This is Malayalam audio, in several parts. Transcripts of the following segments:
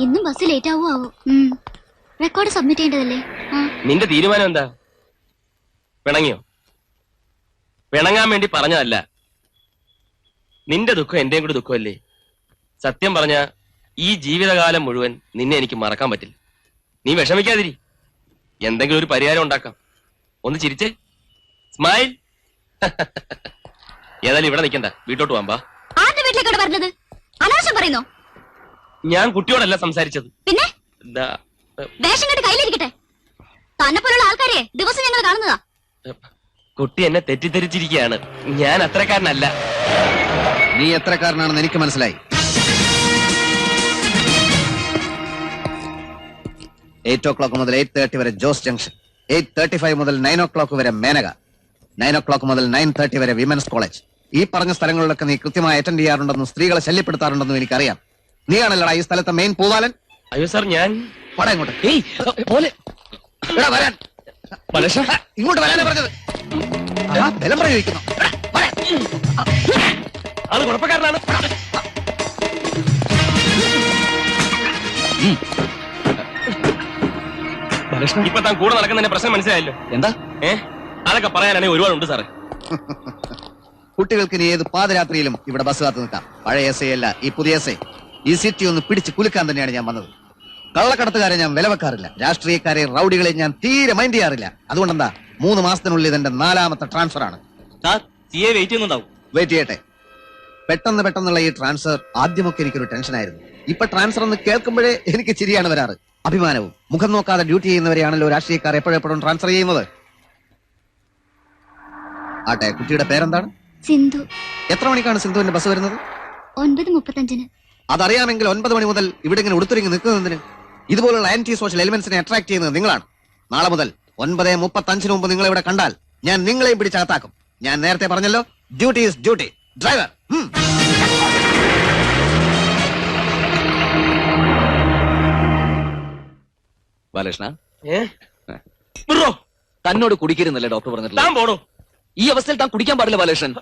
ഇന്നും ബസ് ലേറ്റ് ആവോ ആവോ. റെക്കോർഡ് സബ്മിറ്റ് ചെയ്യേണ്ടതല്ലേ? നിന്റെ തീരുമാനം എന്താ? പിണങ്ങിയോ? പിണങ്ങാൻ വേണ്ടി പറഞ്ഞതല്ല. നിന്റെ ദുഃഖം എന്റെയും കൂടി ദുഃഖമല്ലേ? സത്യം പറഞ്ഞ ഈ ജീവിതകാലം മുഴുവൻ നിന്നെ എനിക്ക് മറക്കാൻ പറ്റില്ല. നീ വിഷമിക്കാതിരി, എന്തെങ്കിലും ഒരു പരിഹാരം ഉണ്ടാക്കാം. ഒന്ന് ചിരിച്ചേ, സ്മൈൽ. ഏതായാലും ഇവിടെ നിൽക്കണ്ട, വീട്ടോട്ട് പോകാം. ആരുടെ വീട്ടിലേക്കാണ് പറഞ്ഞത്? അനാവശ്യം പറയുന്നോ? ഞാൻ കുട്ടിയോടല്ല സംസാരിച്ചത്. പിന്നെ വേഷം കെട്ട് കയ്യിലിരിക്കട്ടെ. തന്നെ പോലുള്ള ആൾക്കാരെ ദിവസം ഞങ്ങൾ കാണുന്നതാ. കുട്ടി എന്നെ തെറ്റിദ്ധരിച്ചിരിക്കുകയാണ്. ഞാൻ അത്രക്കാരനല്ല. നീ എത്രക്കാരനാണെന്ന് എനിക്ക് മനസ്സിലായി. 8 o'clock മുതൽ 8:30 വരെ ജോസ് ജംഗ്ഷൻ, 8:35 മുതൽ 9 o'clock വരെ മേനക, 9 o'clock മുതൽ 9:30 വരെ വിമൻസ് കോളേജ്. ഈ പറഞ്ഞ സ്ഥലങ്ങളിലൊക്കെ നീ കൃത്യമായി അറ്റൻഡ് ചെയ്യാറുണ്ടെന്നും സ്ത്രീകളെ ശല്യപ്പെടുത്താറുണ്ടെന്നും എനിക്കറിയാം. നീയാണല്ലടാ ഈ സ്ഥലത്തെ മെയിൻ പൂവാലൻ? അയ്യോ സാർ, ഞാൻ ഇങ്ങോട്ട് വരാൻ. ഇങ്ങോട്ട് വരാനാ പറഞ്ഞത്. ബലം പ്രയോഗിക്കുന്നു. അത് കുഴപ്പക്കാരനാണ്. ഇപ്പൊ താൻ കൂടെ നടക്കുന്നതിന്റെ പ്രശ്നം മനസ്സിലായല്ലോ. എന്താ? അതൊക്കെ പറയാനാണെങ്കിൽ ഒരുപാടുണ്ട് സാറേ. കുട്ടികൾക്ക് ഇനി ഏത് പാതിരാത്രിയിലും ഇവിടെ ബസ് കാത്തു നിൽക്കാം. പഴയ എസ് ഐ അല്ല, ഈ പുതിയ എസ് ഐ. ഈ സിറ്റി ഒന്ന് പിടിച്ച് കുലുക്കാൻ തന്നെയാണ് ഞാൻ വന്നത്. കള്ളക്കടത്തുകാരെ ഞാൻ വില വെക്കാറില്ല. രാഷ്ട്രീയക്കാരെ, റൌഡികളെ ഞാൻ തീരെ മൈൻഡ് ചെയ്യാറില്ല. അതുകൊണ്ടെന്താ 3 മാസത്തിനുള്ളിൽ ഇതെന്റെ 4ാമത്തെ ട്രാൻസ്ഫർ ആണ്. വെയിറ്റ് ചെയ്യട്ടെ. പെട്ടെന്നുള്ള ഈ ട്രാൻസ്ഫർ ആദ്യമൊക്കെ എനിക്കൊരു ടെൻഷനായിരുന്നു. ഇപ്പൊ ട്രാൻസ്ഫർ എന്ന് കേൾക്കുമ്പോഴേ എനിക്ക് ചിരിയാണ് വരാറ്. അഭിമാനവും. മുഖം നോക്കാതെ ഡ്യൂട്ടി ചെയ്യുന്നവരെയാണല്ലോ രാഷ്ട്രീയക്കാർ എപ്പോഴെപ്പോഴും ട്രാൻസ്ഫർ ചെയ്യുന്നത്. ആട്ടെ, കുട്ടിയുടെ പേരെന്താണ്? സിന്ധു. എത്ര മണിക്കാണ് സിന്ധുവിന്റെ ബസ് വരുന്നത്? 9:35. അതറിയാമെങ്കിൽ 9 മണി മുതൽ ഇവിടെ ഇങ്ങനെ ഉടുത്തുരിങ്ങി നിൽക്കുന്നതിന്? ഇതുപോലുള്ള ആന്റി സോഷ്യൽ എലിമെന്റ്സിനെ അട്രാക്ട് ചെയ്യുന്നത് നിങ്ങളാണ്. നാളെ മുതൽ 9:35 മുമ്പ് നിങ്ങളെ ഇവിടെ കണ്ടാൽ ഞാൻ നിങ്ങളെയും പിടിച്ചകത്താക്കും. ഞാൻ നേരത്തെ പറഞ്ഞല്ലോ, duty is duty. Driver. Balakrishna, തന്നോട് കുടിക്കരുന്നല്ലേ ഡോക്ടർ പറഞ്ഞിട്ടില്ല? ഈ അവസ്ഥയിൽ താൻ കുടിക്കാൻ പാടില്ല ബാലകൃഷ്ണൻ.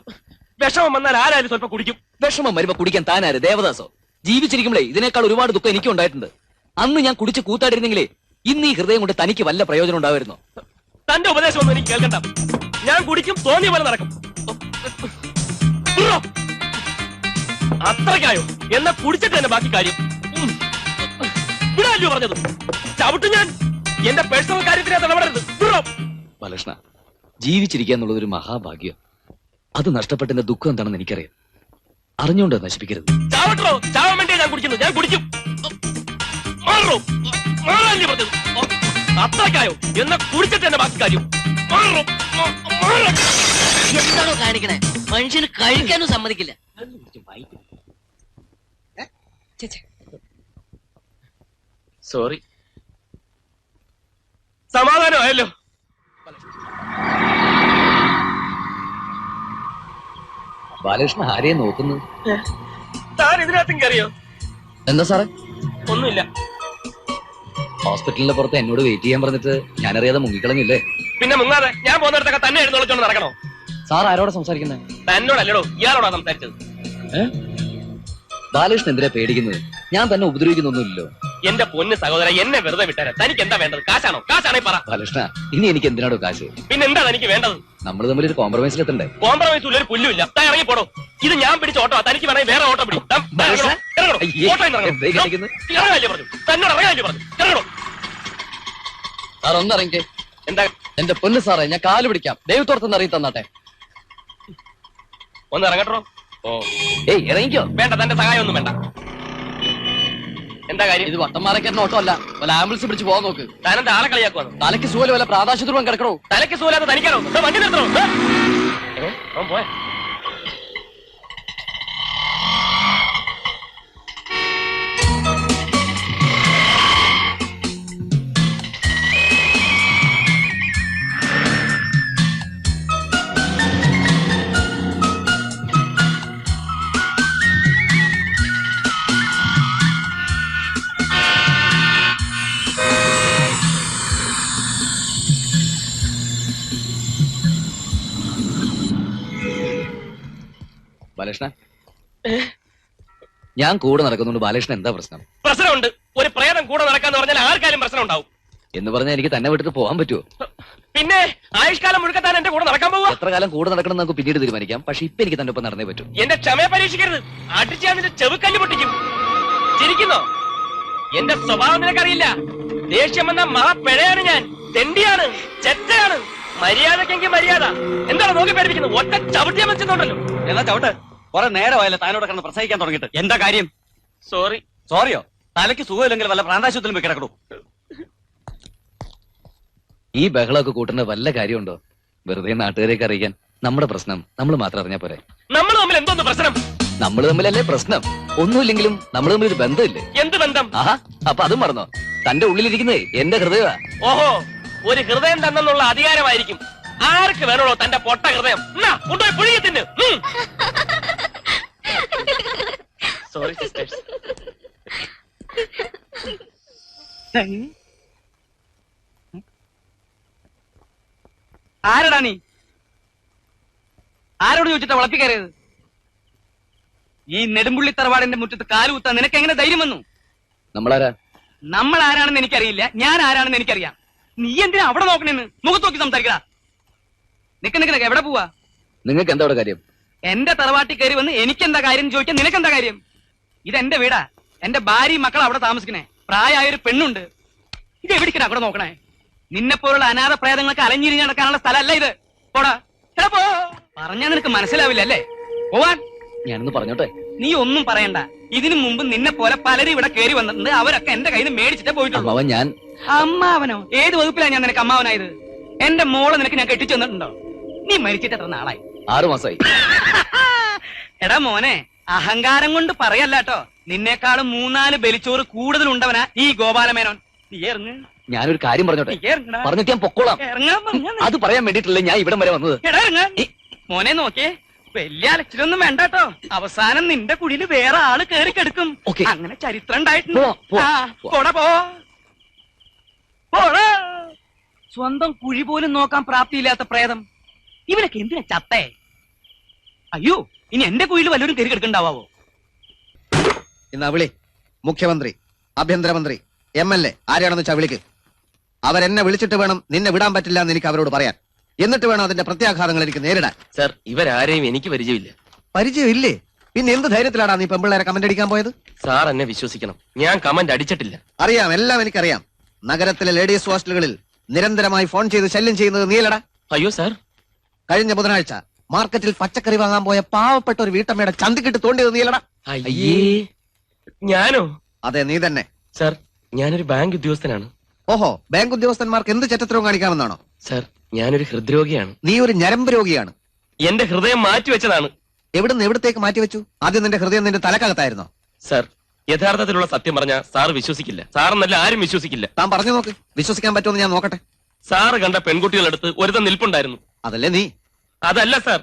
വിഷമം വന്നാൽ ആരായാലും സ്വല്പം കുടിക്കും. വിഷമം വരുമ്പോ കുടിക്കാൻ താനാര്? ദേവദാസോ? ജീവിച്ചിരിക്കുമ്പോഴേ ഇതിനേക്കാൾ ഒരുപാട് ദുഃഖം എനിക്കും ഉണ്ടായിട്ടുണ്ട്. അന്ന് ഞാൻ കുടിച്ച് കൂത്താടിരുന്നെങ്കിലേ ഇന്ന് ഈ ഹൃദയം കൊണ്ട് തനിക്ക് വല്ല പ്രയോജനം ഉണ്ടാവുമായിരുന്നോ? തന്റെ ഉപദേശം ഒന്നും എനിക്ക് കേൾക്കണ്ട. ഞാൻ കുടിക്കും, തോന്നിയ പോലെ നടക്കും. അത്രക്കായോ? എന്നാ കുടിച്ചിട്ട് തന്നെ ബാക്കി കാര്യം. വിടാല്ലോ പറഞ്ഞത്. ചവിട്ടും ഞാൻ. എന്റെ പേഴ്സണൽ കാര്യത്തിനെ തടപെടരുത്. ബാലകൃഷ്ണ, ജീവിച്ചിരിക്കുക എന്നുള്ളത് ഒരു മഹാഭാഗ്യം. അത് നഷ്ടപ്പെട്ടതിന്റെ ദുഃഖം എന്താണെന്ന് എനിക്കറിയാം. അറിഞ്ഞുകൊണ്ട് നശിപ്പിക്കരുത്. ചാവട്ടോ, ചാവാൻ വേണ്ടിയാ ഞാൻ കുടിക്കുന്നത്. ഞാൻ കുടിക്കും. അത്രക്കായോ? എന്നാ കുടിച്ചിട്ട് തന്നെ ബാക്കി കാര്യം. എന്താണോ കാണിക്കണേ? മനുഷ്യന് കഴിക്കാനും സമ്മതിക്കില്ല. സോറി. സമാധാനമായല്ലോ. ബാലകൃഷ്ണ ആരെയെ നോക്കുന്നു? താൻ ഇതിനകത്തും കയറിയോ? എന്താ സാറേ? ഒന്നുമില്ല. ഹോസ്പിറ്റലിന്റെ പുറത്ത് എന്നോട് വെയിറ്റ് ചെയ്യാൻ പറഞ്ഞിട്ട് ഞാനറിയാതെ മുങ്ങിക്കളഞ്ഞില്ലേ? പിന്നെ മുങ്ങാതെ ഞാൻ പോകുന്നിടത്തൊക്കെ തന്നെ എഴുന്നള്ളിച്ചോണ്ട് നടക്കണോ? സാർ ആരോടെ സംസാരിക്കുന്നത്? തന്നോടല്ലടോ, ഇയാളോടാ സംസാരിച്ചത്. ബാലകൃഷ്ണൻ എന്തിനാ പേടിക്കുന്നത്? ഞാൻ തന്നെ ഉപദ്രവിക്കുന്നൊന്നുമില്ലല്ലോ. എന്റെ പൊന്ന് സഹോദര, എന്നെ വെറുതെ വിട്ടാരാ. തനിക്ക് എന്താ വേണ്ടത്? കാശാണോ? കാശാണേ പറ. ബാലകൃഷ്ണ, ഇനി എനിക്ക് എന്തിനാടോ കാശ്? പിന്നെ എന്താ എനിക്ക് വേണ്ടത്? നമ്മൾ തമ്മിൽ ഒരു കോംപ്രമൈസിലെത്തണ്ടേ? കോംപ്രമൈസ് ഒരു പുല്ലുമില്ല. ഇറങ്ങി പോടോ. ഇത് ഞാൻ പിടിച്ച ഓട്ടോ. തനിക്ക് വേണമെങ്കിൽ വേറെ ഓട്ടോ പിടി. തന്നോട് ഇറങ്ങാല്ലേ പറഞ്ഞു. ഇറങ്ങണോ? സാർ ഒന്നിറങ്ങിക്കേ. എന്താ? എന്റെ പൊന്ന് സാറേ, ഞാൻ കാല് പിടിക്കാം. ദൈവത്തോർത്തൊന്ന് അറിയി തന്നാട്ടെ. ഒന്ന് ഇറങ്ങട്ടോ. ഏയ് ഇറങ്ങിക്കോ. വേണ്ട, തന്റെ സഹായം ഒന്നും വേണ്ട. എന്താ കാര്യം? ഇത് വട്ടന്മാരക്കാരൻ ഓട്ടോ അല്ല. വല്ല ആംബുലൻസ് പിടിച്ച് പോകാൻ നോക്ക്. താനെന്താ ആളെ കളിയാക്കുവാണ്? തലയ്ക്ക് സൂല വല്ല പ്രാദേശിക കിടക്കണോ? തലയ്ക്ക് സൂലാതെ തനിക്കാണോ? വണ്ടി നിർത്തണോ? പോയ ബാലകൃഷ്ണ, ഞാൻ കൂടെ നടക്കുന്നുണ്ട്. ബാലകൃഷ്ണൻ എന്താ പ്രശ്നം? പ്രശ്നമുണ്ട്. ഒരു പ്രേതം കൂടെ നടക്കാന്ന് പറഞ്ഞാൽ ആർക്കാരും പ്രശ്നം ഉണ്ടാവും. എന്ന് പറഞ്ഞാൽ എനിക്ക് തന്നെ വിട്ടിട്ട് പോകാൻ പറ്റുമോ? പിന്നെ ആയുഷ്കാലം മുഴുക്കത്താൻ എന്റെ കൂടെ നടക്കാൻ പോവുക. എത്ര കാലം കൂടെ നടക്കണം നമുക്ക് പിന്നീട് തീരുമാനിക്കാം. പക്ഷെ ഇപ്പൊ എനിക്ക് തന്നെ ഒപ്പം നടന്നേ പറ്റൂ. എന്റെ ക്ഷമയെ പരീക്ഷിക്കരുത്. അടിച്ചാൽ നിന്റെ ചെവുക്കല്ല് പൊട്ടിക്കും. ചിരിക്കുന്നോ? എന്റെ സ്വഭാവം നിനക്കറിയില്ല. ദേഷ്യം എന്ന മഹാപിഴയാണ് ഞാൻ. തെണ്ടിയാണ്, ചെറ്റയാണ്. മര്യാദക്കെങ്കിൽ മര്യാദ. എന്താണ് നോക്കി പേടിപ്പിക്കുന്നത്? ഒറ്റ ചവിട്ടിയാൻ വെച്ചിട്ടുണ്ടല്ലോ. എന്നാ ചവിട്ട്. കുറെ നേരമായല്ലോ താനോട് കിടന്ന് പ്രസംഗിക്കാൻ തുടങ്ങിയിട്ട്. എന്താ കാര്യം? സോറി. സോറിയോ? തലയ്ക്ക് സുഖമില്ലെങ്കിൽ വല്ല പ്രാന്താശുപത്രിയിലും പോയി കിടക്കണു. ഈ ബഹളമൊക്കെ കൂട്ടുന്ന വല്ല കാര്യമുണ്ടോ? വെറുതെ നാട്ടുകാരെയൊക്കെ അറിയിക്കാൻ. നമ്മുടെ പ്രശ്നം നമ്മൾ മാത്രം അറിഞ്ഞാ പോരെ. നമ്മൾ തമ്മിൽ എന്തോന്ന് പ്രശ്നം? നമ്മൾ തമ്മിലല്ലേ പ്രശ്നം. ഒന്നുമില്ലെങ്കിലും നമ്മൾ തമ്മിൽ ഒരു ബന്ധമില്ലേ? എന്ത് ബന്ധം? ആഹാ, അപ്പൊ അതും മറന്നോ? തന്റെ ഉള്ളിലിരിക്കുന്നേ എന്റെ ഹൃദയമാ. ഓഹോ, ഒരു ഹൃദയം തന്നെന്നുള്ള അധികാരമായിരിക്കും. ആർക്ക് വേണോ തന്റെ പൊട്ട ഹൃദയം? കൊണ്ടുപോയി പുഴുകത്തിന്. Sorry sisters. ആരടാ നീ? ആരോട് ചോദിച്ചിട്ടാ വളപ്പി കയറിയത്? ഈ നെടുമ്പുള്ളി തറവാടിന്റെ മുറ്റത്ത് കാലുകുത്താൻ നിനക്ക് എങ്ങനെ ധൈര്യം വന്നു? നമ്മളാരാ? നമ്മൾ ആരാണെന്ന് എനിക്കറിയില്ല, ഞാൻ ആരാണെന്ന് എനിക്കറിയാം. നീ എന്തിനാ അവിടെ നോക്കണേന്ന്? മുഖത്ത് നോക്കി സംസാരിക്കടാ. നിനക്ക് എവിടെ പോവാ? നിങ്ങൾക്ക് എന്താ അവിടെ കാര്യം? എന്റെ തറവാട്ടിൽ കയറി വന്ന് എനിക്കെന്താ കാര്യം ചോദിക്കാൻ നിനക്കെന്താ കാര്യം? ഇതെന്റെ വീടാ. എന്റെ ഭാര്യയും മക്കൾ അവിടെ താമസിക്കണേ. പ്രായമായൊരു പെണ്ണുണ്ട്. ഇത് എവിടേക്കാ അവിടെ നോക്കണേ? നിന്നെ പോലുള്ള അനാഥ പ്രേതങ്ങൾക്ക് അലഞ്ഞിരിഞ്ഞ് നടക്കാനുള്ള സ്ഥലമല്ല ഇത്. പോടാ, എടാ പോ. പറഞ്ഞാ നിനക്ക് മനസ്സിലാവില്ല അല്ലേ? പോവാൻ. ഞാനൊന്ന് പറഞ്ഞോട്ടെ. നീ ഒന്നും പറയണ്ട. ഇതിനു മുമ്പ് നിന്നെ പോലെ പലരും ഇവിടെ കയറി വന്നിട്ടുണ്ട്. അവരൊക്കെ എന്റെ കയ്യിൽ നിന്ന് മേടിച്ചിട്ടേ പോയിട്ടുള്ളൂ. അവൻ ഞാൻ അമ്മാവനോ? ഏത് വകുപ്പിലാണ് ഞാൻ നിനക്ക് അമ്മാവനായത്? എന്റെ മോളെ നിനക്ക് ഞാൻ കെട്ടിച്ചു തന്നിട്ടുണ്ടോ? നീ മരിച്ചിട്ട് എത്ര നാളായി? 6 മാസമായി. എടാ മോനെ, അഹങ്കാരം കൊണ്ട് പറയല്ലാട്ടോ. നിന്നേക്കാളും 3-4 ബലിച്ചോറ് കൂടുതലുണ്ടവനാ ഈ ഗോപാലമേനോൻ. നീ ഇറങ്ങ്. ഞാനൊരു കാര്യം പറഞ്ഞോട്ടെ. നീ ഇറങ്ങടാ. പറഞ്ഞിട്ട് ഞാൻ പൊക്കോളാം. ഇറങ്ങാൻ പറഞ്ഞാ നീ. അത് പറയാൻ വേണ്ടിട്ടല്ലേ ഞാൻ ഇവിടം വരെ വന്നത്. എടാ ഇറങ്ങാൻ. മോനെ നോക്കിയേ, വലിയ അലച്ചിലൊന്നും വേണ്ടാട്ടോ. അവസാനം നിന്റെ കുടിയിൽ വേറെ ആള് കേറി കെടുക്കും. ഓക്കേ. അങ്ങനെ ചരിത്രം ഉണ്ടായിട്ടുണ്ട്. പോ, പോ, ആ, പോ. പോടാ പോ. പോടാ. സ്വന്തം കുഴി പോലും നോക്കാൻ പ്രാപ്തിയില്ലാത്ത പ്രേതം. ഇവനൊക്കെ എന്തിനാ ചത്തേ? അയ്യോ, ഇനി എന്റെ കുഴിയിൽ വല്ലവരും കയറി കിടക്കണ്ടാവോ? ഇന്ന് വിളി. മുഖ്യമന്ത്രി, ആഭ്യന്തരമന്ത്രി, MLA ആരെയാണെന്ന് വെച്ചാ വിളിക്ക്. അവരെന്നെ വിളിച്ചിട്ട് വേണം നിന്നെ വിടാൻ പറ്റില്ല എന്ന് എനിക്ക് അവരോട് പറയാൻ. എന്നിട്ട് വേണം അതിന്റെ പ്രത്യാഘാതങ്ങൾ എനിക്ക് നേരിടാൻ. സർ, ഇവരാരെയും എനിക്ക് പരിചയമില്ല. പരിചയമില്ലേ? പിന്നെ എന്ത് ധൈര്യത്തിലാടാ നീ പെമ്പിള്ളേരെ കമന്റ് അടിക്കാൻ പോയത്? സാർ എന്നെ വിശ്വസിക്കണം. ഞാൻ കമന്റ് അടിച്ചിട്ടില്ല. അറിയാം, എല്ലാം എനിക്കറിയാം. നഗരത്തിലെ ലേഡീസ് ഹോസ്റ്റലുകളിൽ നിരന്തരമായി ഫോൺ ചെയ്ത് ശല്യം ചെയ്യുന്നത് നീലടാ. അയ്യോ സാർ, കഴിഞ്ഞ ബുധനാഴ്ച മാർക്കറ്റിൽ പച്ചക്കറി വാങ്ങാൻ പോയ പാവപ്പെട്ട ഒരു വീട്ടമ്മയുടെ ചന്തിക്കിട്ട് തോണ്ടിയത് നീലടാ. അയ്യേ, ഞാനോ? അതെ, നീ തന്നെ. സാർ, ഞാനൊരു ബാങ്ക് ഉദ്യോഗസ്ഥനാണ്. ഓഹോ, ബാങ്ക് ഉദ്യോഗസ്ഥന്മാർക്ക് എന്ത് ചെറ്റത്രവും കാണിക്കാമെന്നാണോ? സാർ, ഞാനൊരു ഹൃദ്രോഗിയാണ്. നീ ഒരു ഞരമ്പ് രോഗിയാണ്. എന്റെ ഹൃദയം മാറ്റിവെച്ചതാണ്. എവിടുന്ന് എവിടത്തേക്ക് മാറ്റിവെച്ചു? ആദ്യം നിന്റെ ഹൃദയം നിന്റെ തലക്കകത്തായിരുന്നോ? സാർ, യഥാർത്ഥത്തിലുള്ള സത്യം പറഞ്ഞാൽ സാർ വിശ്വസിക്കില്ല. സാറെന്നല്ല ആരും വിശ്വസിക്കില്ല. താൻ പറഞ്ഞു നോക്ക്, വിശ്വസിക്കാൻ പറ്റുമെന്ന് ഞാൻ നോക്കട്ടെ. സാറ് കണ്ട പെൺകുട്ടികളടുത്ത് ഒരുത്തൻ നിൽപ്പുണ്ടായിരുന്നു. അതല്ലേ നീ? അതല്ല സാർ,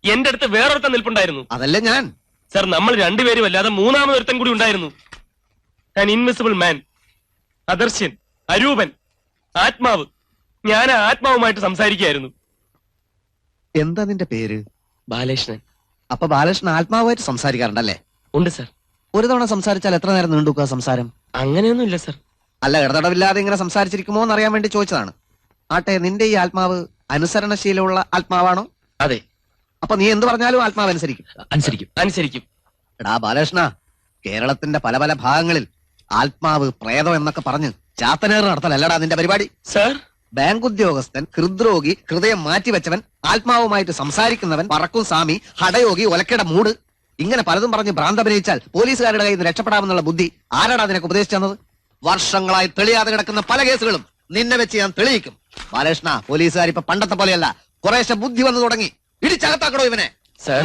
എന്റെ അടുത്ത് വേറൊരുത്തൻ നിൽപ്പുണ്ടായിരുന്നു. അതല്ലേ ഞാൻ? സാർ, നമ്മൾ രണ്ടുപേരും അല്ലാതെ മൂന്നാമതൊരുത്തൻ കൂടി ഉണ്ടായിരുന്നു. ആൻ ഇൻവിസിബിൾ മാൻ, അദർശ്യൻ, അരൂപൻ, ആത്മാവ്. ഞാൻ ആ ആത്മാവുമായിട്ട് സംസാരിക്കുകയായിരുന്നു. എന്താ നിന്റെ പേര്? ബാലകൃഷ്ണൻ. അപ്പൊ ബാലകൃഷ്ണൻ ആത്മാവുമായിട്ട് സംസാരിക്കാറുണ്ടല്ലേ? ഉണ്ട് സാർ. ഒരു തവണ സംസാരിച്ചാൽ എത്ര നേരം നീണ്ടുക്കുക സംസാരം? അങ്ങനെയൊന്നുമില്ല സാർ. അല്ല, ഇടതടവില്ലാതെ ഇങ്ങനെ സംസാരിച്ചിരിക്കുമോ എന്ന് അറിയാൻ വേണ്ടി ചോദിച്ചതാണ്. ആട്ടെ, നിന്റെ ഈ ആത്മാവ് അനുസരണശീലമുള്ള ആത്മാവാണോ? അതെ. അപ്പൊ നീ എന്ത് പറഞ്ഞാലും ആത്മാവ് അനുസരിക്കും? അനുസരിക്കും. എടാ ബാലകൃഷ്ണ, കേരളത്തിന്റെ പല പല ഭാഗങ്ങളിൽ ആത്മാവ്, പ്രേതം എന്നൊക്കെ പറഞ്ഞ് ചാത്തനേറ് നടത്തലല്ലടാ നിന്റെ പരിപാടി. സാർ, ബാങ്ക് ഉദ്യോഗസ്ഥൻ, ഹൃദ്രോഗി, ഹൃദയം മാറ്റിവെച്ചവൻ, ആത്മാവുമായിട്ട് സംസാരിക്കുന്നവൻ, പറക്കും സ്വാമി, ഹടയോഗി, ഒലക്കയുടെ മൂട്, ഇങ്ങനെ പലതും പറഞ്ഞ് ഭ്രാന്തഭിനയിച്ചാൽ പോലീസുകാരുടെ കയ്യിൽ നിന്ന് രക്ഷപ്പെടാമെന്നുള്ള ബുദ്ധി ആരാടാ നിനക്ക് ഉപദേശിച്ചു തന്നത്? വർഷങ്ങളായി തെളിയാതെ കിടക്കുന്ന പല കേസുകളും നിന്നെ വെച്ച് ഞാൻ തെളിയിക്കും. ബാലകൃഷ്ണ, പോലീസുകാർ ഇപ്പൊ പണ്ടത്തെ പോലെയല്ല, കുറേശ്ശെ ബുദ്ധി വന്നു തുടങ്ങി. ഇടിച്ചകത്താക്കടോ ഇവനെ. സാർ,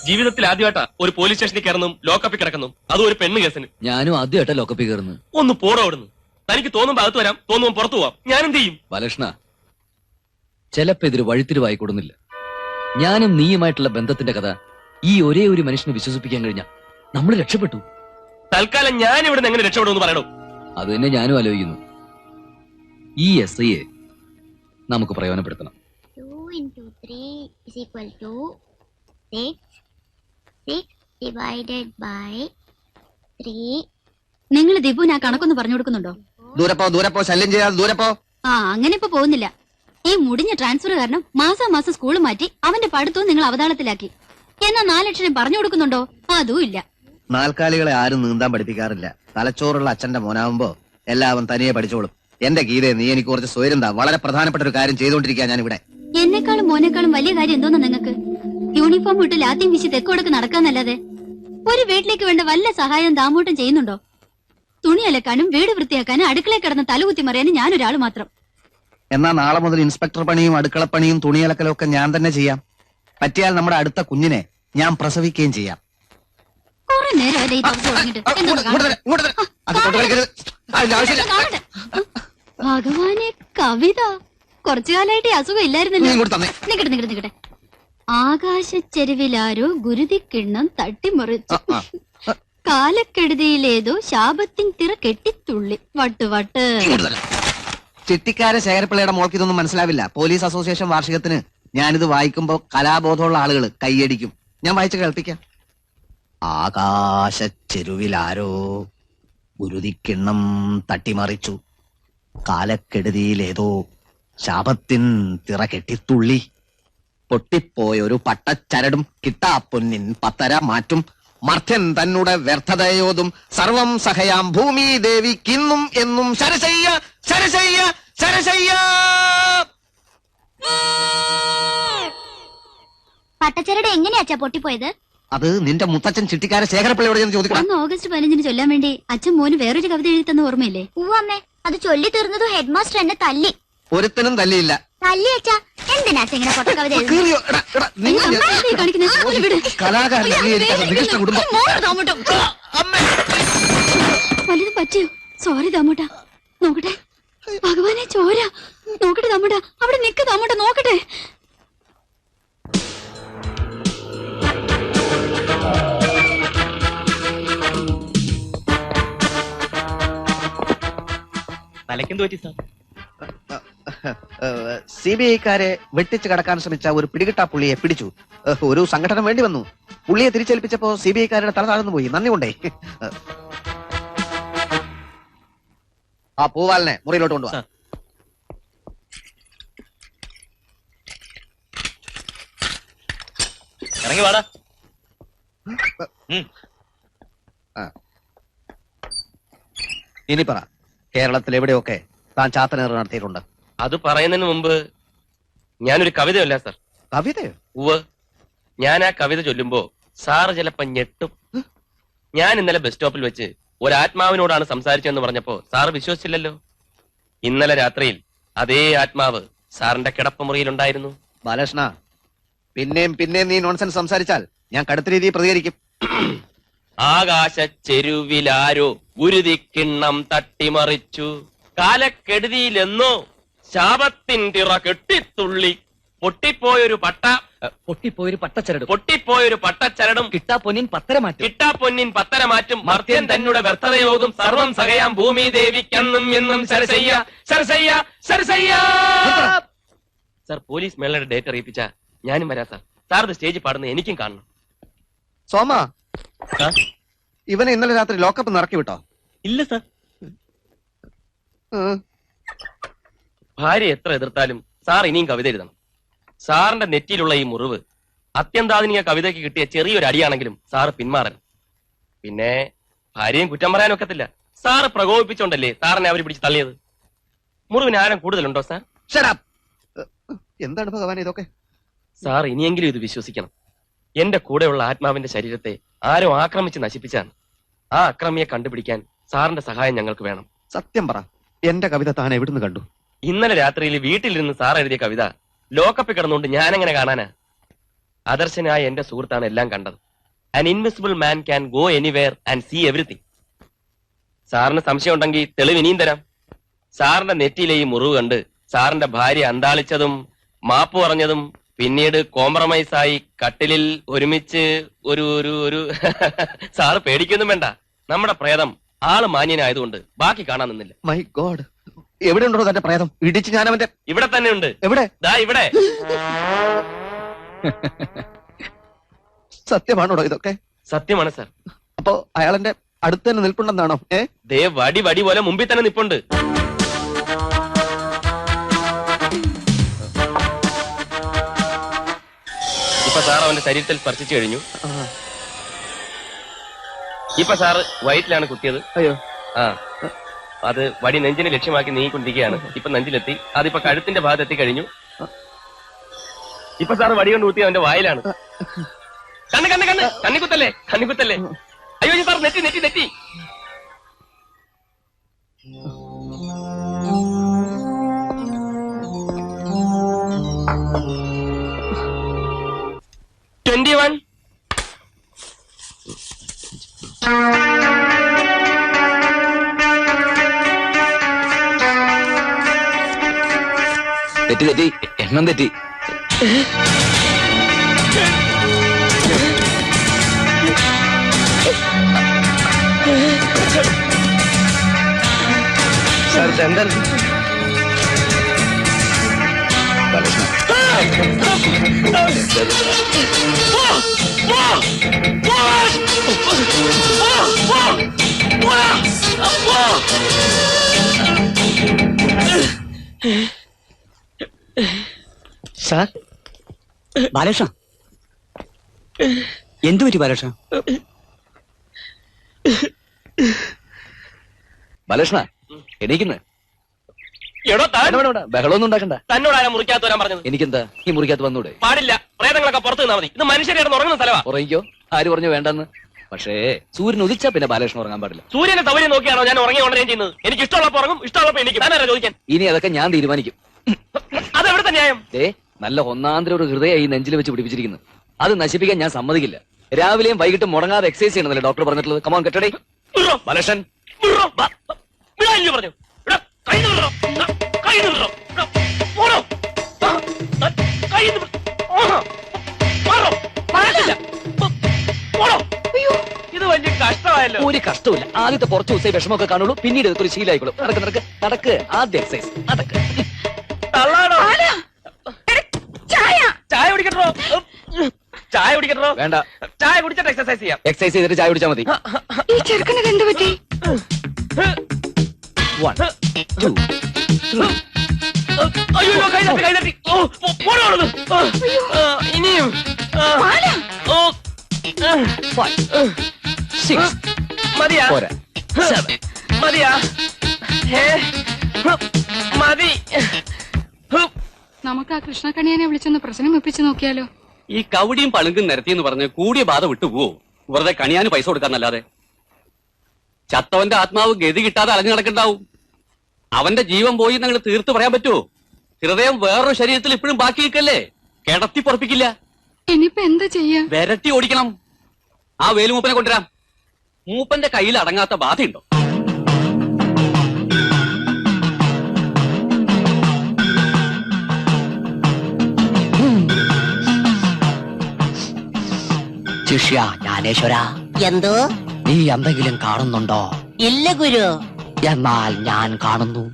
ജീവിതത്തിൽ ആദ്യമായിട്ടാ ഒരു പോലീസ് സ്റ്റേഷനിൽ കയറുന്നു, ലോക്കപ്പിൽ കിടക്കുന്നു, അതും ഒരു പെണ്ണ് കേസിന്. ഞാനും ആദ്യമായിട്ടാ ലോക്കപ്പിൽ കയറുന്നത്. ഒന്ന് പോടോ അവിടുന്ന്. തനിക്ക് തോന്നുമ്പോ അകത്ത് വരാം, തോന്നുമ്പോ പുറത്തു പോവാം. ഞാൻ എന്ത് ചെയ്യും? ബാലകൃഷ്ണ, ചിലപ്പോ ഇതൊരു വഴിത്തിരിവായി കൊടുന്നില്ല. ഞാനും നീയുമായിട്ടുള്ള ബന്ധത്തിന്റെ കഥ ഈ ഒരേ ഒരു മനുഷ്യനെ വിശ്വസിപ്പിക്കാൻ കഴിഞ്ഞാൽ നമ്മൾ രക്ഷപ്പെട്ടു. തൽക്കാലം ഞാൻ ഇവിടെ നിന്ന് എങ്ങനെ രക്ഷപ്പെടുമെന്ന് പറയണോ? അത് തന്നെ ഞാനും ആലോചിക്കുന്നു. ഈ SIയെ നമുക്ക് പ്രയോജനപ്പെടുത്തണം. 2 into 3 is equal to 6. 6 divided by 3. നിങ്ങൾ ദിബുന് ആ കണക്കൊന്ന് പറഞ്ഞു കൊടുക്കുന്നുണ്ടോ? ദൂരെ പോ, ശല്യം ചെയ്യാതെ ദൂരെ പോ. ആ അങ്ങനെ ഇപ്പൊ പോകുന്നില്ല. ഈ മുടിഞ്ഞ ട്രാൻസ്ഫർ കാരണം മാസം സ്കൂൾ മാറ്റി അവന്റെ പഠിത്തവും നിങ്ങൾ അവതാളത്തിലാക്കി. എന്നാ 4 അക്ഷരം പറഞ്ഞു കൊടുക്കുന്നുണ്ടോ? അതും ഇല്ല. നാൽക്കാലികളെ ആരും നീന്താൻ പഠിപ്പിക്കാറില്ല. തലച്ചോറുള്ള അച്ഛന്റെ മോനാവുമ്പോ എല്ലാവരും തനിയെ പഠിച്ചോളും. എന്റെ ഗീതയെ നീ എനിക്ക് കുറച്ച് സ്വയം താ. വളരെ പ്രധാനപ്പെട്ട ഒരു കാര്യം ചെയ്തുകൊണ്ടിരിക്കുക ഞാൻ ഇവിടെ. എന്നെക്കാളും മോനേക്കാളും വലിയ കാര്യം എന്തോന്നാ നിങ്ങൾക്ക്? യൂണിഫോം ഇട്ട് ലാത്തിയും വീശി തെക്കോടൊക്കെ നടക്കാന്നല്ലാതെ ഒരു വീട്ടിലേക്ക് വേണ്ട വല്ല സഹായം ദാമോട്ടം ചെയ്യുന്നുണ്ടോ? തുണി അലക്കാനും വീട് വൃത്തിയാക്കാനും അടുക്കളയിൽ കിടന്ന് തലകുത്തി മറിയാനും ഞാനൊരാൾ മാത്രം. എന്നാ നാളെ മുതൽ ഇൻസ്പെക്ടർ പണിയും അടുക്കളപ്പണിയും തുണിയലക്കലും ഒക്കെ ഞാൻ തന്നെ ചെയ്യാം. പറ്റിയാൽ നമ്മുടെ അടുത്ത കുഞ്ഞിനെ ഞാൻ പ്രസവിക്കുകയും ചെയ്യാം. കുറെ നേരമല്ലേ ഈ ദിവസം തുടങ്ങിയിട്ട്? എന്തോന്ന് കാണട്ടെ. ഭഗവാനെ, കവിത കുറച്ചു കാലായിട്ട് ഈ അസുഖം ഇല്ലായിരുന്നല്ലോ. നിക്കട്ടെ. ആകാശച്ചെരുവിലാരോ ഗുരുതിക്കിണ്ണം തട്ടിമറിച്ചു, കാലക്കെടുതിയിലേതോ ശാപത്തിൻ തിറ കെട്ടിത്തുള്ളി. വട്ട് ചിട്ടിക്കാരെ ശേഖരപ്പിള്ളയുടെ മോൾക്ക് ഇതൊന്നും മനസ്സിലാവില്ല. പോലീസ് അസോസിയേഷൻ വാർഷികത്തിന് ഞാനിത് വായിക്കുമ്പോ കലാബോധമുള്ള ആളുകൾ കൈയടിക്കും. ഞാൻ വായിച്ച് കേൾപ്പിക്കാം. ആകാശച്ചെരുവിലാരോ ഗുരുതിക്കിണ്ണം തട്ടിമറിച്ചു, കാലക്കെടുതിയിലേതോ ശാപത്തിൻ തിറ കെട്ടിത്തുള്ളി. പൊട്ടിപ്പോയൊരു പട്ടച്ചരടും കിട്ടാപ്പൊന്നിൻ പത്തര മാറ്റും, മർത്യൻ തന്നെ വ്യർത്ഥതയോതും സർവം സഹയാം ഭൂമി ദേവിക്കിന്നും എന്നും ശരശയ്യ ശരശയ്യ ശരശയ്യ. പട്ടച്ചരട് എങ്ങനെയാച്ചാ പൊട്ടിപ്പോയത്? അത് നിന്റെ മുത്തച്ഛൻ ചിട്ടിക്കാരെ ശേഖരപ്പിള്ളയോട് ഞാൻ ചോദിക്കണം. അന്ന് ഓഗസ്റ്റ് 15 ചൊല്ലാൻ വേണ്ടി അച്ഛൻ മോന് വേറൊരു കവിത എഴുതി തന്ന ഓർമ്മയില്ലേ? അമ്മേ, അത് ചൊല്ലി തീർന്നതും ഹെഡ് മാസ്റ്റർ എന്നെ തല്ലി. ഒരുത്തനും തല്ലിയില്ല. തല്ലി അച്ഛാ. എന്തിനാ ഇങ്ങനെ പൊട്ട കവിത കീറിയോ? എടാ, എടാ, നിങ്ങൾ കലാകാരൻ കുടുംബം. വലുത് പറ്റിയോ? സോറി ദാമോട്ടാ. നോക്കട്ടെ. ഭഗവാനെ, ചോര. നോക്കട്ടെ ദാമോട്ടാ. അവിടെ നിക്ക് ദാമോട്ടാ, നോക്കട്ടെ. തലയ്ക്കെന്ത് പറ്റി സാർ? CBI-ക്കാരെ വെട്ടിച്ച് കടക്കാൻ ശ്രമിച്ച ഒരു പിടികിട്ടാ പുള്ളിയെ പിടിച്ചു. ഒരു സംഘടന വേണ്ടി വന്നു. പുള്ളിയെ തിരിച്ചേൽപ്പിച്ചപ്പോ CBI-ക്കാരുടെ തല താഴ്ന്നു പോയി. നന്ദി കൊണ്ടേ. ആ പൂവാലിനെ മുറിയിലോട്ട് കൊണ്ടുപോവാ. ഇറങ്ങി വാടാ. ഇനി പറ, കേരളത്തിൽ എവിടെയൊക്കെ താൻ ചാത്തനേറ് നടത്തിയിട്ടുണ്ട്? അത് പറയുന്നതിന് മുമ്പ് ഞാനൊരു കവിതയല്ല സാർ. കവിതയോ? ഉവ്വ്. ഞാൻ ആ കവിത ചൊല്ലുമ്പോ സാറ് ചിലപ്പോ ഞെട്ടും. ഞാൻ ഇന്നലെ ബസ് സ്റ്റോപ്പിൽ വെച്ച് ഒരാത്മാവിനോടാണ് സംസാരിച്ചതെന്ന് പറഞ്ഞപ്പോ സാറ് വിശ്വസിച്ചില്ലല്ലോ. ഇന്നലെ രാത്രിയിൽ അതേ ആത്മാവ് സാറിന്റെ കിടപ്പുമുറിയിലുണ്ടായിരുന്നു. ബാലകൃഷ്ണ, പിന്നെയും നീ നോൺസെൻസ് സംസാരിച്ചാൽ ഞാൻ കടുത്ത രീതിയിൽ പ്രതികരിക്കും. ആകാശ ചെരുവിലാരോ ഗുരുതിക്കിണ്ണം തട്ടിമറിച്ചു, കാലക്കെടുതിയിലെന്നോ ശാപത്തിൻ തിറ കെട്ടിത്തുള്ളി. പൊട്ടിപ്പോയൊരു പട്ടച്ചരടും കിട്ടാപ്പൊന്നിൻ പത്തര മാറ്റും, മർത്യൻ തന്നെ വ്യർത്ഥതയോഗം സർവം സഹയാം ഭൂമി ദേവിക്കെന്നും എന്നും ശരശയ്യ ശരശയ്യ ശരശയ്യ. സാർ, പോലീസ് മേളയുടെ ഡേറ്റ് അറിയിപ്പിച്ച ഞാനും വരാം സാർ. സാർ ഇത് സ്റ്റേജിൽ പാടുന്ന എനിക്കും കാണണം. സോമ, ഇവനെ ഇന്നലെ രാത്രി ലോക്കപ്പ് നിറക്കി വിട്ടോ? ഇല്ല സാർ. ഭാര്യ എത്ര എതിർത്താലും സാർ ഇനിയും കവിത എഴുതണം. സാറിന്റെ നെറ്റിയിലുള്ള ഈ മുറിവ് അത്യന്താധുനിക കവിതയ്ക്ക് കിട്ടിയ ചെറിയൊരു അടിയാണെങ്കിലും സാറ് പിന്മാറൻ. പിന്നെ ഭാര്യയും കുറ്റം പറയാനൊക്കത്തില്ല. സാറ് പ്രകോപിപ്പിച്ചോണ്ടല്ലേ സാറിനെ അവർ പിടിച്ച് തള്ളിയത്. മുറിവിന് ആരം കൂടുതലുണ്ടോ സാർ? എന്താണ് ഭഗവാൻ ഇതൊക്കെ? സാർ ഇനിയെങ്കിലും ഇത് വിശ്വസിക്കണം. എന്റെ കൂടെയുള്ള ആത്മാവിന്റെ ശരീരത്തെ ആരോ ആക്രമിച്ച് നശിപ്പിച്ചാണ്. ആ അക്രമിയെ കണ്ടുപിടിക്കാൻ സാറിന്റെ സഹായം ഞങ്ങൾക്ക് വേണം. സത്യം പറ, എന്റെ കവിത താൻ എവിടുന്ന് കണ്ടു? ഇന്നലെ രാത്രിയിൽ വീട്ടിലിരുന്ന് സാർ എഴുതിയ കവിത ലോക്കപ്പിൽ കിടന്നുകൊണ്ട് ഞാനെങ്ങനെ കാണാനാ? ആദർശനായ എന്റെ സുഹൃത്താണ് എല്ലാം കണ്ടത്. An invisible man can go anywhere and see everything. സാറിന് സംശയം ഉണ്ടെങ്കിൽ തെളിവ് ഇനിയും തരാം. സാറിന്റെ നെറ്റിയിലെ ഈ മുറിവ് കണ്ട് സാറിന്റെ ഭാര്യ അന്താളിച്ചതും മാപ്പ് പറഞ്ഞതും പിന്നീട് കോംപ്രമൈസായി കട്ടിലിൽ ഒരുമിച്ച് ഒരു സാറ് പേടിക്കൊന്നും വേണ്ട. നമ്മുടെ പ്രേതം ആള് മാന്യനായതുകൊണ്ട് ബാക്കി കാണാൻ നിന്നില്ല. മൈ ഗോഡ്, എവിടെ ഉണ്ടോ തന്റെ പ്രേതം? ഇടിച്ച് ഞാൻ അവന്റെ... ഇവിടെ തന്നെ ഉണ്ട്. എവിടെ? ദാ ഇവിടെ. സത്യമാണോടോ ഇതൊക്കെ? സത്യമാണ് സാർ. അപ്പോ അയാളെന്റെ അടുത്ത് തന്നെ നിൽപ്പുണ്ടെന്നാണോ? ദേ വടി വടി പോലെ മുമ്പിൽ തന്നെ നിപ്പുണ്ട്. ഇപ്പൊ സാർ അവന്റെ ശരീരത്തിൽ സ്പർശിച്ചു കഴിഞ്ഞു. ഇപ്പൊ സാറ് വയറ്റിലാണ് കുത്തിയത്. അയ്യോ. ആ, അത് വടി നെഞ്ചിനെ ലക്ഷ്യമാക്കി നീങ്ങിക്കൊണ്ടിരിക്കുകയാണ്. ഇപ്പൊ നെഞ്ചിലെത്തി, അതിപ്പോ കഴുത്തിന്റെ ഭാഗത്ത് എത്തിക്കഴിഞ്ഞു. ഇപ്പൊ സാറ് വടി കൊണ്ട് കുത്തി അവന്റെ വായിലാണ്. കണ്ണ് കണ്ണ് കണ്ണ് കണ്ണിക്കുത്തല്ലേ, കണ്ണിക്കുത്തല്ലേ. അയ്യോ സാർ, നെറ്റി നെറ്റി നെറ്റി. തെറ്റി തെറ്റി, എണ്ണം തെറ്റി. സാർ ചന്ദൻ, സാർ, ബാലകൃഷ്ണ എന്തു പറ്റി ബാലകൃഷ്ണ? ബാലകൃഷ്ണ എണീക്കുന്നു. എടോ താൻ ബഹളമൊന്നും ഉണ്ടാക്കണ്ട. തന്നോടാരാ മുറിക്കകത്ത് വരാൻ പറഞ്ഞത്? എനിക്കെന്താ ഈ മുറിക്കകത്ത് വന്നൂടെ? പാടില്ല, പ്രേതങ്ങളൊക്കെ പുറത്ത് നിന്നാ മതി. ഇത് മനുഷ്യരുടെ ഉറങ്ങുന്ന സ്ഥലമാ. ഉറങ്ങിക്കോ, ആര് പറഞ്ഞു വേണ്ടെന്ന്? പക്ഷേ സൂര്യൻ ഉദിച്ചാ പിന്നെ ബാലകൃഷ്ണൻ ഉറങ്ങാൻ പാടില്ല. സൂര്യന്റെ സൗകര്യം നോക്കിയാണോ ഞാൻ ഉറങ്ങി ഉണരുകയും ചെയ്യുന്നത്? എനിക്ക് ഇഷ്ടമുള്ളപ്പോ ഉറങ്ങും, ഇഷ്ടമുള്ളപ്പോ എനിക്ക്. താനാരാ ചോദിക്കാൻ? ഇനി അതൊക്കെ ഞാൻ തീരുമാനിക്കും. അതെവിടുത്തെ ന്യായം? നല്ല ഒന്നാന്തര ഒരു ഹൃദയം ഈ നെഞ്ചിൽ വെച്ച് പിടിപ്പിച്ചിരിക്കുന്നു. അത് നശിപ്പിക്കാൻ ഞാൻ സമ്മതിക്കില്ല. രാവിലെയും വൈകിട്ടും മുടങ്ങാതെ എക്സസൈസ് ചെയ്യണമെന്നല്ലേ ഡോക്ടർ പറഞ്ഞിട്ടുള്ളത്? കമോൺ കെട്ടടേ ബാലകൃഷ്ണൻ. പറഞ്ഞു കൈ നിറോ, കൈ നിറോ, ഓടോ, കൈ ഇത് വലിയ കഷ്ടമായല്ലോ. ഒരു കഷ്ടമില്ല. ആദ്യത്തെ കുറച്ച് ദിവസമേ വിഷമമൊക്കെ കാണുള്ളൂ, പിന്നീട് ഇതൊക്കെ ഒരു ശീലമായിക്കോളും. നടക്ക് നടക്ക് നടക്ക്, ആദ്യ എക്സസൈസ് നടക്ക്. തള്ളാടോ. ചായ കുടിക്കട്ടോ? ചായ കുടിക്കട്ടോ? വേണ്ട, ചായ കുടിച്ചിട്ട് എക്സസൈസ് ചെയ്യാം. എക്സസൈസ് ചെയ്തിട്ട് ചായ കുടിച്ചാൽ മതി. ഈ ചെറുക്കനത് എന്ത് പറ്റി? 1 2 3. അയ്യോ, കൈ തട്ടി, കൈ തട്ടി. ഇനിയും 5 6 മതിയാ? പോരാ. 7 മതിയാ? മതി. നമുക്ക് ആ കൃഷ്ണക്കണിയനെ വിളിച്ചൊന്ന് പ്രശ്നം വെപ്പിച്ചു നോക്കിയാലോ? ഈ കവടിയും പളുങ്കും നിരത്തിയെന്ന് പറഞ്ഞ് കൂടിയ ബാധ വിട്ടുപോവോ? വെറുതെ കണിയാന് പൈസ കൊടുക്കാന്നല്ലാതെ. ചത്തവന്റെ ആത്മാവ് ഗതി കിട്ടാതെ അലഞ്ഞു നടക്കണ്ടാവും. അവന്റെ ജീവൻ പോയി നിങ്ങൾ തീർത്ത് പറയാൻ പറ്റുമോ? ഹൃദയം വേറൊരു ശരീരത്തിൽ ഇപ്പോഴും ബാക്കി നിൽക്കല്ലേ? കിടത്തി പൊറപ്പിക്കില്ല. ഇനിയിപ്പോ എന്താ ചെയ്യാ? വിരട്ടി ഓടിക്കണം. ആ വേലുമൂപ്പനെ കൊണ്ടുവരാം. മൂപ്പന്റെ കയ്യിൽ അടങ്ങാത്ത ബാധയുണ്ടോ? ശിഷ്യ ജ്ഞാനേശ്വര, എന്തോ നീ എന്തെങ്കിലും കാണുന്നുണ്ടോ? ഇല്ല ഗുരു. എന്നാൽ ഞാൻ കാണുന്നു.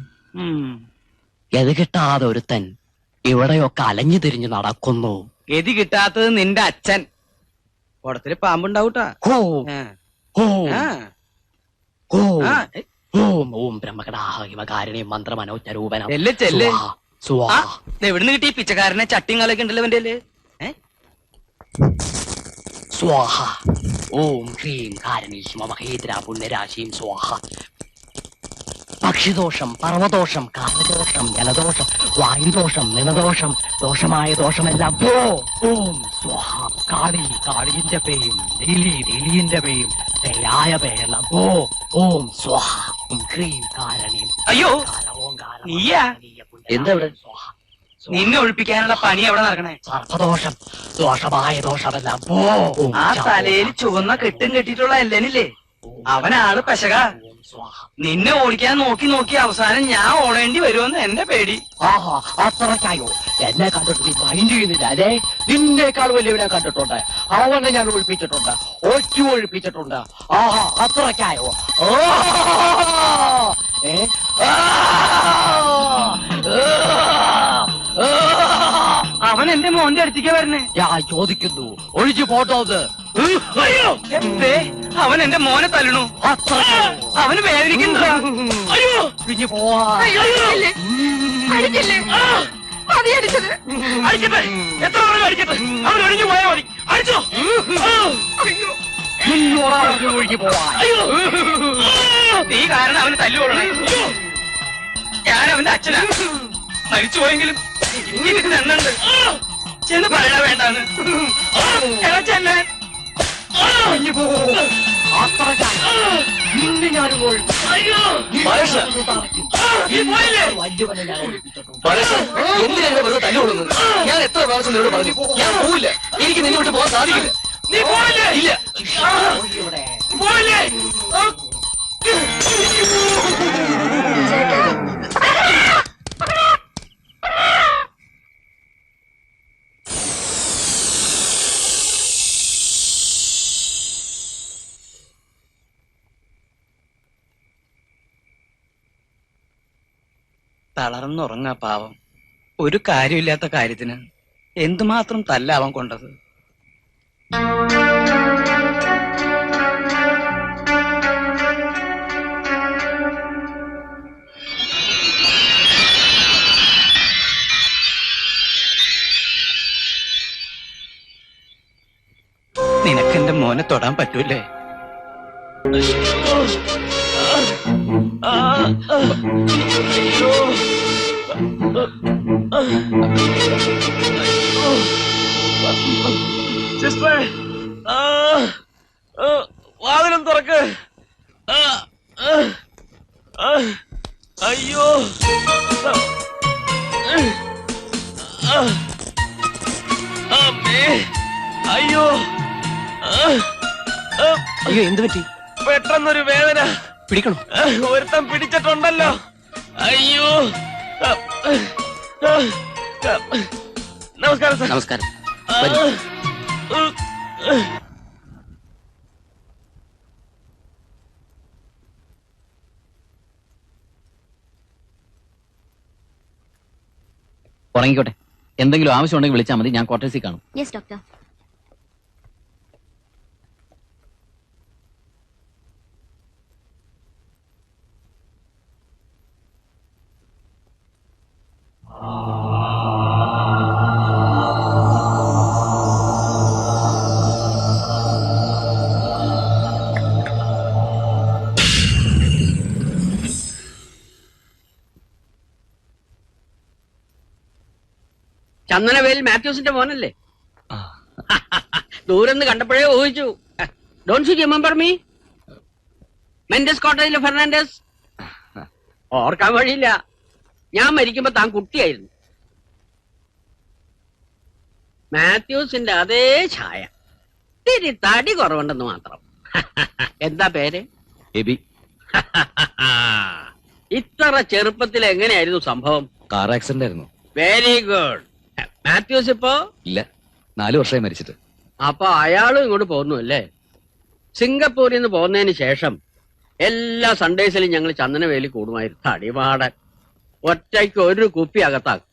ഗതി കിട്ടാതെ ഒരുത്തൻ ഇവിടെയൊക്കെ അലഞ്ഞു തിരിഞ്ഞു നടക്കുന്നു. ഗതി കിട്ടാത്തത് നിന്റെ അച്ഛൻ. കുടത്തില് പാമ്പുണ്ടാവൂട്ടാ. ഹോ ഹോ ആ. ഓം ആ. ഓം ഓം ബ്രഹ്മകടാഹ ഇവകാരിണി മന്ത്രമനോജ്ഞരൂപനം. ചെല്ല് ചെല്ല്. സ്വാഹ ആ, ഇത് എവിടുന്ന് കിട്ടി? പിച്ചക്കാരനെ ചട്ടിയും കാലൊക്കെ ഉണ്ടല്ലോ അവന്റെ. സ്വാഹ. ഓം ഹ്രീം കാരണി മഹേന്ദ്ര പുണ്യരാശിയും സ്വാഹ. പക്ഷിദോഷം, പർവദോഷം, കാലദോഷം, ജലദോഷം, വായുദോഷം, നിണദോഷം, ദോഷമായ ദോഷമെല്ലാം പോ. ഓം സ്വാഹ. കാളി കാളിന്റെ പേയും, നീലി നീലിന്റെ പേയും, പേയായ പേയെല്ലാം പോ. ഓം സ്വാഹ. ഓം ഹ്രീം കാരണി. അയ്യോ, നീയാ? എന്താ ഇവിടെ? നിന്നെ ഒഴിപ്പിക്കാനുള്ള പണി എവിടെ നടക്കണേ? സർപ്പദോഷം, ദോഷമായ ദോഷമെല്ലാം പോ. ഓം ആ ശാ. തലയിൽ ചുവന്ന കെട്ടും കെട്ടിയിട്ടുള്ള എല്ലനില്ലേ, അവനാണ് പശക. സ്വാഹ. നിന്നെ ഓടിക്കാൻ നോക്കി നോക്കി അവസാനം ഞാൻ ഓടേണ്ടി വരുമെന്ന് എന്റെ പേടി. ആഹാ, അത്രയ്ക്കായോ? എന്നെ കണ്ടിട്ട് നീ മൈൻഡ് ചെയ്യുന്നില്ല അല്ലേ? നിന്നേക്കാൾ വലിയവനെ കണ്ടിട്ടുണ്ട്. അവനെ ഞാൻ ഒഴിപ്പിച്ചിട്ടുണ്ട്, ഒഴിപ്പിച്ചിട്ടുണ്ട്. ആഹാ, അത്രയ്ക്കായോ? ഏ? അവൻ എന്റെ മോന്റെ അടുത്തേക്ക് വരണേ. ഞാൻ ചോദിക്കുന്നു, ഒഴിച്ചു പോട്ടോത്. എന്തേ അവൻ എന്റെ മോനെ തല്ലണു. അവന് വേദനിക്കണ്ട. അയ്യോ, പിഞ്ഞു പോവാ. അടിക്കില്ലേ? മതി അടിച്ചത്. അടിക്കട്ടെ, എത്ര വേണം അടിക്കട്ടെ. അവൻ ഒഴിഞ്ഞു പോയാൽ മതി. അടിച്ചോ. ഒഴിഞ്ഞു പോവാ. നീ കാരണം അവന് തല്ലുകൊള്ളണേ. ഞാൻ അവന്റെ അച്ഛനാ. മരിച്ചുപോയെങ്കിലും എനിക്ക് തന്നുണ്ട്. ചെന്ന് പറയണ വേണ്ടാന്ന്. എടാ ചെല്ലാൻ. എന്തിനാ വെറുതെ തല്ലുകൊള്ളുന്നത്? ഞാൻ എത്ര പ്രാവശ്യം നിന്നോട് പറഞ്ഞു ഞാൻ പോവില്ല, എനിക്ക് നിന്നെ വിട്ട് പോകാൻ സാധിക്കില്ല. നീ പോയില്ലേ? ഇല്ല. പോയില്ലേ? തളർന്നുറങ്ങാ പാവം. ഒരു കാര്യമില്ലാത്ത കാര്യത്തിന് എന്തുമാത്രം തല്ലാവാൻ കൊണ്ടത്. നിനക്കെന്റെ മോനെ തൊടാൻ പറ്റൂലേ? സിസ്റ്റർ, വാതിലും തുറക്ക്. അയ്യോ, അമ്മേ, അയ്യോ. അയ്യോ, എന്ത് പറ്റി? പെട്ടെന്നൊരു വേദന. പിടിക്കണോ? ഒരുത്തം പിടിച്ചിട്ടുണ്ടല്ലോ. അയ്യോ. നമസ്കാരം സാർ. നമസ്കാരം. ഉറങ്ങിക്കോട്ടെ. എന്തെങ്കിലും ആവശ്യമുണ്ടെങ്കിൽ വിളിച്ചാൽ മതി, ഞാൻ ക്വാർട്ടേഴ്സിൽ കാണും. Yes doctor. ചന്ദനവേൽ മാത്യൂസിന്റെ മോനല്ലേ? ദൂരെന്ന് കണ്ടപ്പോഴേ ഊഹിച്ചു. Don't you remember me? Mendes കോട്ടേജിലെ ഫെർണാണ്ടസ്. ഓർക്കാൻ വഴിയില്ല. ഞാൻ മരിക്കുമ്പോ താൻ കുട്ടിയായിരുന്നു. മാത്യൂസിന്റെ അതേ ഛായ, തിരി തടി കുറവുണ്ടെന്ന് മാത്രം. എന്താ പേര്? എബി. ഇത്ര ചെറുപ്പത്തിൽ എങ്ങനെയായിരുന്നു സംഭവം? കാർ ആക്സിഡന്റ് ആയിരുന്നു. Very good. മാത്യൂസ് ഇപ്പോ ഇല്ല, 4 വർഷമായി മരിച്ചിട്ട്. അപ്പൊ അയാളും ഇങ്ങോട്ട് പോന്നു അല്ലേ? സിംഗപ്പൂരിൽ നിന്ന് പോകുന്നതിന് ശേഷം എല്ലാ സൺഡേസിലും ഞങ്ങൾ ചന്ദനവേലി കൂടുമായിരുന്നു. തടിപാടൻ ഒറ്റയ്ക്ക് ഒരു കുപ്പി അകത്താക്കും.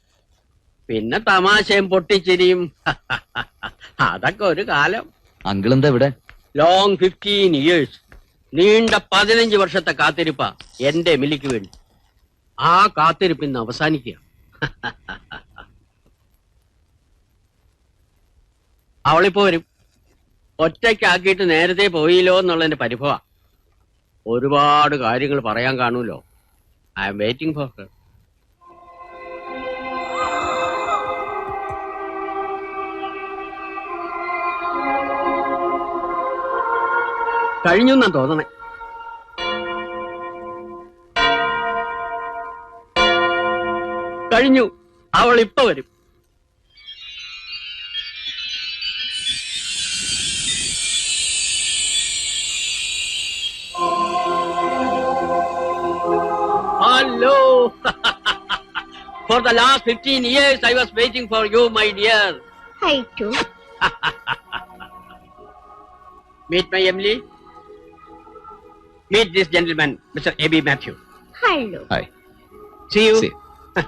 പിന്നെ തമാശയും പൊട്ടിച്ചിരിയും. അതൊക്കെ ഒരു കാലം. അങ്കിൾ എന്താ ഇവിടെ? ലോങ് 15 years, നീണ്ട 15 വർഷത്തെ കാത്തിരിപ്പ എന്റെ എമിലിക്ക് വേണ്ടി. ആ കാത്തിരിപ്പ് ഇന്ന് അവസാനിക്കുക. അവളിപ്പോ വരും. ഒറ്റയ്ക്കാക്കിയിട്ട് നേരത്തെ പോയില്ലോ എന്നുള്ളതിന്റെ പരിഭവ. ഒരുപാട് കാര്യങ്ങൾ പറയാൻ കാണൂലോ. I am waiting for her. കഴിഞ്ഞു എന്നാ തോന്നണേ. കഴിഞ്ഞു. അവൾ ഇപ്പൊ വരും. Hello. For the last 15 years, I was waiting for you, my dear. Hi, too. Meet my Emily. Meet this gentleman, Mr. A.B. Matthew. Hello. Hi. See you. See you.